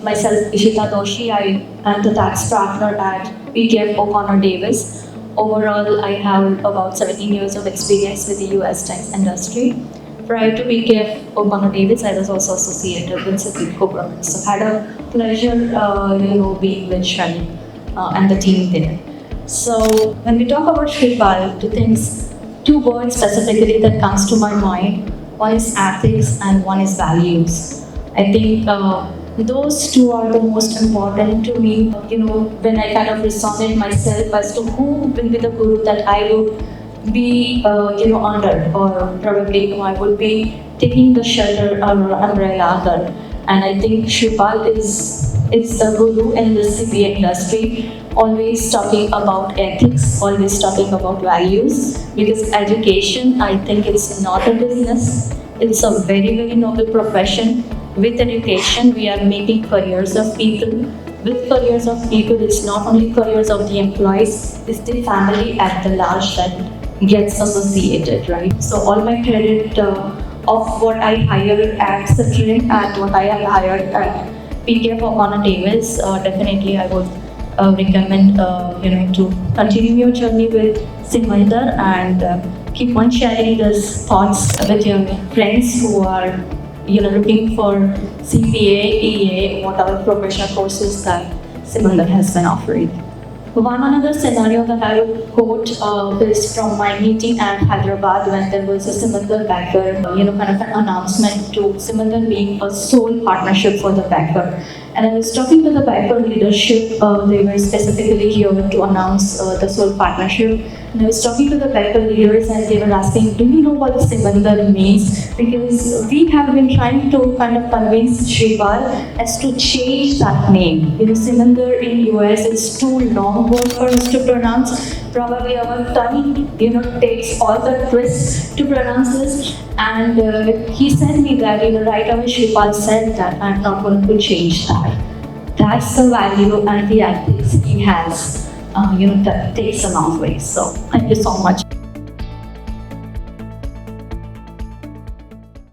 myself, Ishita Doshi. I am the tax partner at PKF O'Connor Davis. Overall, I have about 17 years of experience with the US tax industry. Prior to PKF O'Connor Davis, I was also associated with City Cobra. So had a pleasure, being with Shani and the team there. So when we talk about Shripal, two words specifically that comes to my mind. One is ethics and one is values. I think those two are the most important to me. When I kind of resonate myself as to who will be the guru that I would be, under, or probably I would be taking the shelter or umbrella under. And I think Shripal is the guru in the CPA industry, always talking about ethics, always talking about values, because education, I think it's not a business, it's a very, very noble profession. With education, we are making careers of people. With careers of people, it's not only careers of the employees, it's the family at the large that gets associated, right? So all my credit of what I hired at Citrin and what I have hired at PKF O'Connor Davis, definitely I would recommend to continue your journey with Simandar and keep on sharing these thoughts with your friends who are looking for CPA, EA, whatever professional courses that Simandar has been offering. One another scenario that I would quote is from my meeting at Hyderabad when there was a Simandar Banker, kind of an announcement to Simandar being a sole partnership for the banker. And I was talking to the banker leadership, they were specifically here to announce the sole partnership. And I was talking to the banker leaders and they were asking, do you know what Simandar means? Because we have been trying to kind of convince Shripal as to change that name. Simandar in US is too long word for us to pronounce. Probably our tongue, takes all the twists to pronounce this. And he said me that, right away Shripal said that I'm not going to change that. That's the value and the ethics he has, that takes a long way. So thank you so much.